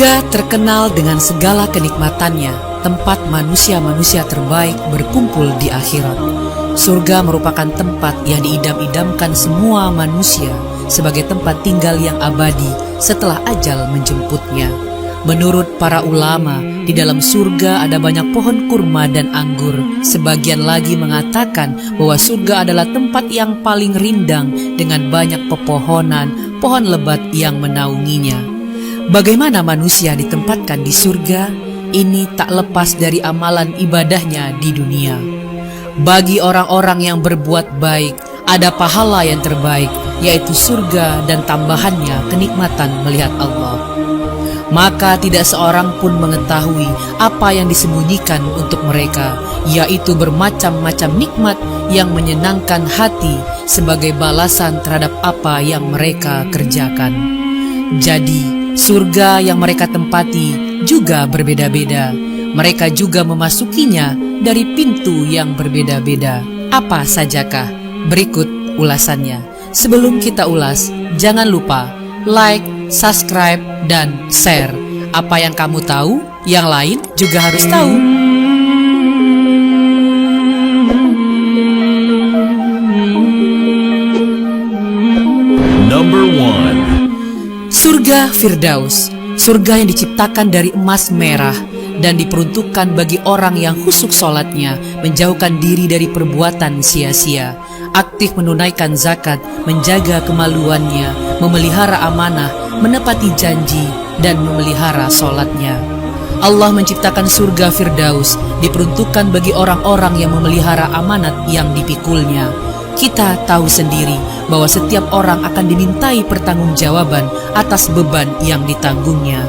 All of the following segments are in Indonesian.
Surga terkenal dengan segala kenikmatannya, tempat manusia-manusia terbaik berkumpul di akhirat. Surga merupakan tempat yang diidam-idamkan semua manusia sebagai tempat tinggal yang abadi setelah ajal menjemputnya. Menurut para ulama, di dalam surga ada banyak pohon kurma dan anggur. Sebagian lagi mengatakan bahwa surga adalah tempat yang paling rindang dengan banyak pepohonan, pohon lebat yang menaunginya. Bagaimana manusia ditempatkan di surga? Ini tak lepas dari amalan ibadahnya di dunia. Bagi orang-orang yang berbuat baik, ada pahala yang terbaik, yaitu surga dan tambahannya kenikmatan melihat Allah. Maka tidak seorang pun mengetahui apa yang disembunyikan untuk mereka, yaitu bermacam-macam nikmat yang menyenangkan hati sebagai balasan terhadap apa yang mereka kerjakan. Jadi, surga yang mereka tempati juga berbeda-beda. Mereka juga memasukinya dari pintu yang berbeda-beda. Apa sajakah? Berikut ulasannya. Sebelum kita ulas, jangan lupa like, subscribe, dan share. Apa yang kamu tahu, yang lain juga harus tahu. Number 1. Surga Firdaus, surga yang diciptakan dari emas merah dan diperuntukkan bagi orang yang khusyuk sholatnya, menjauhkan diri dari perbuatan sia-sia, aktif menunaikan zakat, menjaga kemaluannya, memelihara amanah, menepati janji, dan memelihara sholatnya. Allah menciptakan surga Firdaus diperuntukkan bagi orang-orang yang memelihara amanat yang dipikulnya. Kita tahu sendiri bahwa setiap orang akan dimintai pertanggungjawaban atas beban yang ditanggungnya.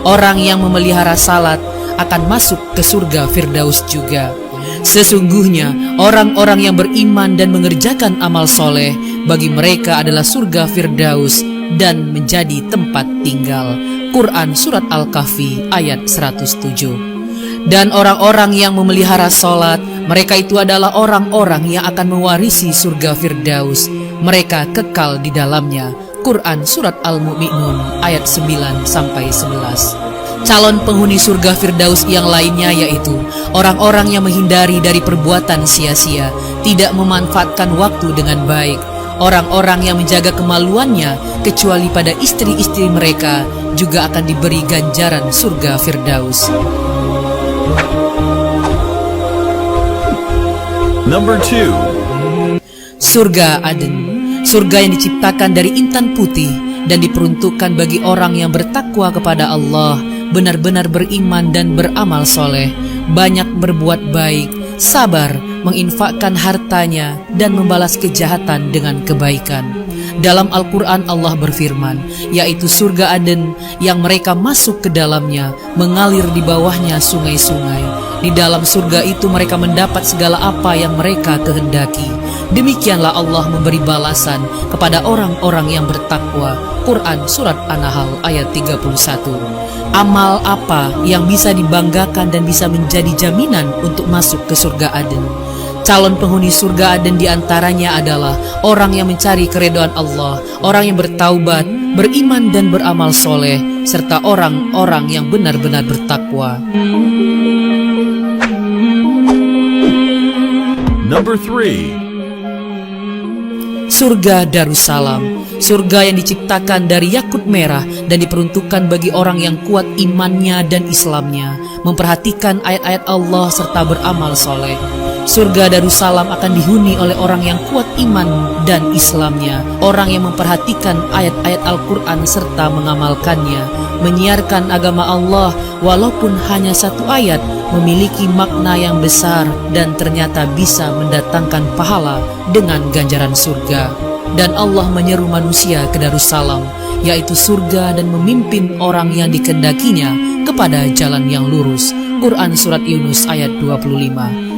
Orang yang memelihara salat akan masuk ke surga Firdaus juga. Sesungguhnya orang-orang yang beriman dan mengerjakan amal soleh, bagi mereka adalah surga Firdaus dan menjadi tempat tinggal. Quran Surat Al-Kahfi ayat 107. Dan orang-orang yang memelihara salat, mereka itu adalah orang-orang yang akan mewarisi surga Firdaus. Mereka kekal di dalamnya. Quran Surat Al-Mu'minun ayat 9-11. Calon penghuni surga Firdaus yang lainnya yaitu orang-orang yang menghindari dari perbuatan sia-sia, tidak memanfaatkan waktu dengan baik. Orang-orang yang menjaga kemaluannya kecuali pada istri-istri mereka juga akan diberi ganjaran surga Firdaus. Number 2. Surga Aden, surga yang diciptakan dari intan putih dan diperuntukkan bagi orang yang bertakwa kepada Allah, benar-benar beriman dan beramal soleh, banyak berbuat baik, sabar, menginfakkan hartanya, dan membalas kejahatan dengan kebaikan. Dalam Al-Quran Allah berfirman, yaitu surga Aden yang mereka masuk ke dalamnya, mengalir di bawahnya sungai-sungai. Di dalam surga itu mereka mendapat segala apa yang mereka kehendaki. Demikianlah Allah memberi balasan kepada orang-orang yang bertakwa. Quran Surat An-Nahl ayat 31. Amal apa yang bisa dibanggakan dan bisa menjadi jaminan untuk masuk ke surga Aden? Calon penghuni surga Aden diantaranya adalah orang yang mencari keridhaan Allah, orang yang bertaubat, beriman dan beramal soleh, serta orang-orang yang benar-benar bertakwa. Number 3. Surga Darussalam, surga yang diciptakan dari yakut merah dan diperuntukkan bagi orang yang kuat imannya dan Islamnya, memperhatikan ayat-ayat Allah serta beramal soleh. Surga Darussalam akan dihuni oleh orang yang kuat iman dan Islamnya, orang yang memperhatikan ayat-ayat Al-Quran serta mengamalkannya, menyiarkan agama Allah walaupun hanya satu ayat, memiliki makna yang besar dan ternyata bisa mendatangkan pahala dengan ganjaran surga. Dan Allah menyeru manusia ke Darussalam, yaitu surga, dan memimpin orang yang dikehendakinya kepada jalan yang lurus. Quran Surat Yunus ayat 25.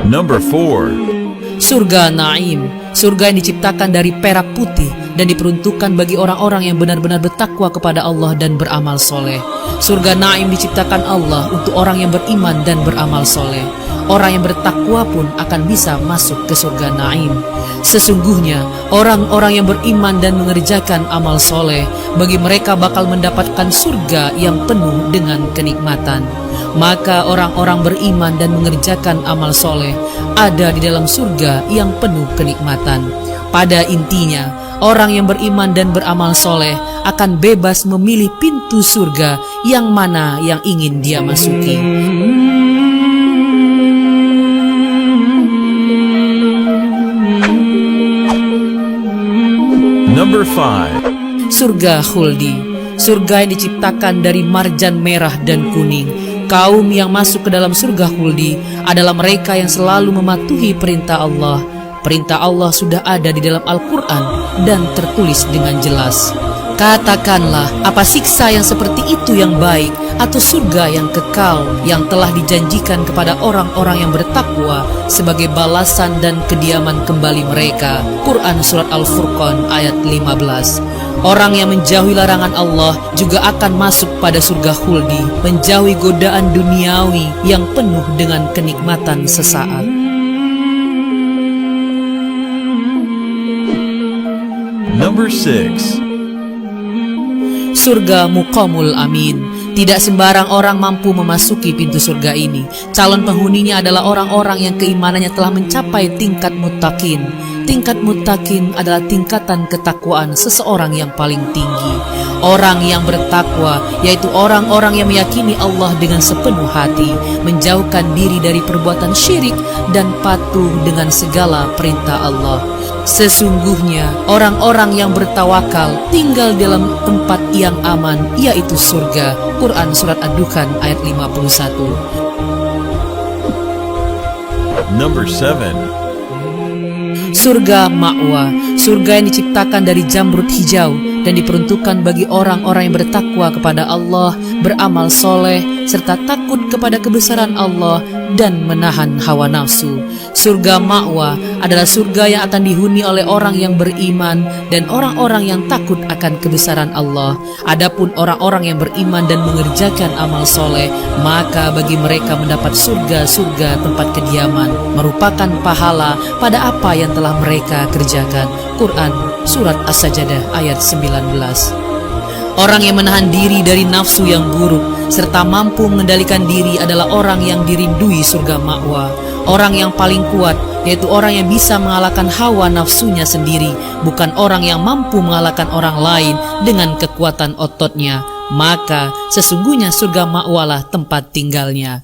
Number 4. Surga Naim, surga yang diciptakan dari perak putih dan diperuntukkan bagi orang-orang yang benar-benar bertakwa kepada Allah dan beramal soleh. Surga Naim diciptakan Allah untuk orang yang beriman dan beramal soleh. Orang yang bertakwa pun akan bisa masuk ke surga Naim. Sesungguhnya orang-orang yang beriman dan mengerjakan amal soleh, bagi mereka bakal mendapatkan surga yang penuh dengan kenikmatan. Maka orang-orang beriman dan mengerjakan amal soleh ada di dalam surga yang penuh kenikmatan. Pada intinya, orang yang beriman dan beramal soleh akan bebas memilih pintu surga yang mana yang ingin dia masuki. Number 5. Surga Khuldi, surga yang diciptakan dari marjan merah dan kuning. Kaum yang masuk ke dalam surga Khuldi adalah mereka yang selalu mematuhi perintah Allah. Perintah Allah sudah ada di dalam Al-Quran dan tertulis dengan jelas. Katakanlah, apa siksa yang seperti itu yang baik atau surga yang kekal yang telah dijanjikan kepada orang-orang yang bertakwa sebagai balasan dan kediaman kembali mereka. Quran Surat Al-Furqan ayat 15. Orang yang menjauhi larangan Allah juga akan masuk pada surga Khuldi, menjauhi godaan duniawi yang penuh dengan kenikmatan sesaat. Number 6. Surga Muqamul Amin. Tidak sembarang orang mampu memasuki pintu surga ini. Calon penghuninya adalah orang-orang yang keimanannya telah mencapai tingkat muttaqin. Tingkat muttaqin adalah tingkatan ketakwaan seseorang yang paling tinggi. Orang yang bertakwa yaitu orang-orang yang meyakini Allah dengan sepenuh hati, menjauhkan diri dari perbuatan syirik dan patuh dengan segala perintah Allah. Sesungguhnya orang-orang yang bertawakal tinggal dalam tempat yang aman, yaitu surga. Quran Surat Ad-Dukhan ayat 51. Number 7. Surga Ma'wa, surga yang diciptakan dari jamrud hijau dan diperuntukkan bagi orang-orang yang bertakwa kepada Allah, beramal soleh, serta takut kepada kebesaran Allah dan menahan hawa nafsu. Surga Ma'wa adalah surga yang akan dihuni oleh orang yang beriman dan orang-orang yang takut akan kebesaran Allah. Adapun orang-orang yang beriman dan mengerjakan amal soleh, maka bagi mereka mendapat surga-surga tempat kediaman, merupakan pahala pada apa yang telah mereka kerjakan. Quran Surat As-Sajdah ayat 19. Orang yang menahan diri dari nafsu yang buruk serta mampu mengendalikan diri adalah orang yang dirindui surga Ma'wa. Orang yang paling kuat yaitu orang yang bisa mengalahkan hawa nafsunya sendiri, bukan orang yang mampu mengalahkan orang lain dengan kekuatan ototnya. Maka sesungguhnya surga Ma'wa lah tempat tinggalnya.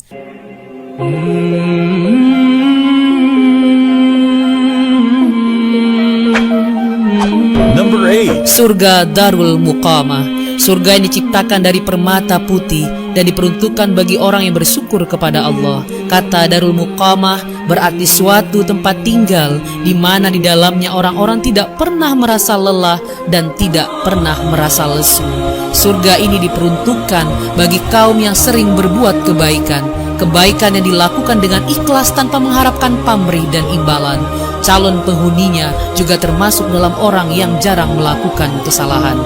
Number 8. Surga Darul Muqamah, surga yang diciptakan dari permata putih dan diperuntukkan bagi orang yang bersyukur kepada Allah. Kata Darul Muqamah berarti suatu tempat tinggal di mana di dalamnya orang-orang tidak pernah merasa lelah dan tidak pernah merasa lesu. Surga ini diperuntukkan bagi kaum yang sering berbuat kebaikan, kebaikan yang dilakukan dengan ikhlas tanpa mengharapkan pamrih dan imbalan. Calon penghuninya juga termasuk dalam orang yang jarang melakukan kesalahan.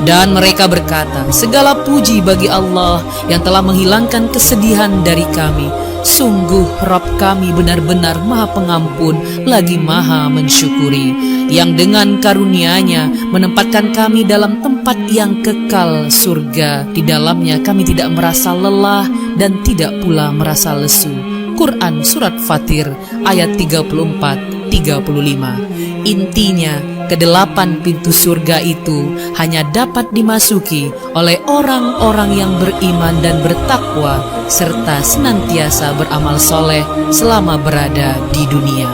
Dan mereka berkata, segala puji bagi Allah yang telah menghilangkan kesedihan dari kami. Sungguh Rabb kami benar-benar Maha Pengampun lagi Maha Mensyukuri, yang dengan karunia-Nya menempatkan kami dalam tempat yang kekal surga. Di dalamnya kami tidak merasa lelah dan tidak pula merasa lesu. Quran Surat Fatir ayat 34-35. Intinya, kedelapan pintu surga itu hanya dapat dimasuki oleh orang-orang yang beriman dan bertakwa serta senantiasa beramal soleh selama berada di dunia.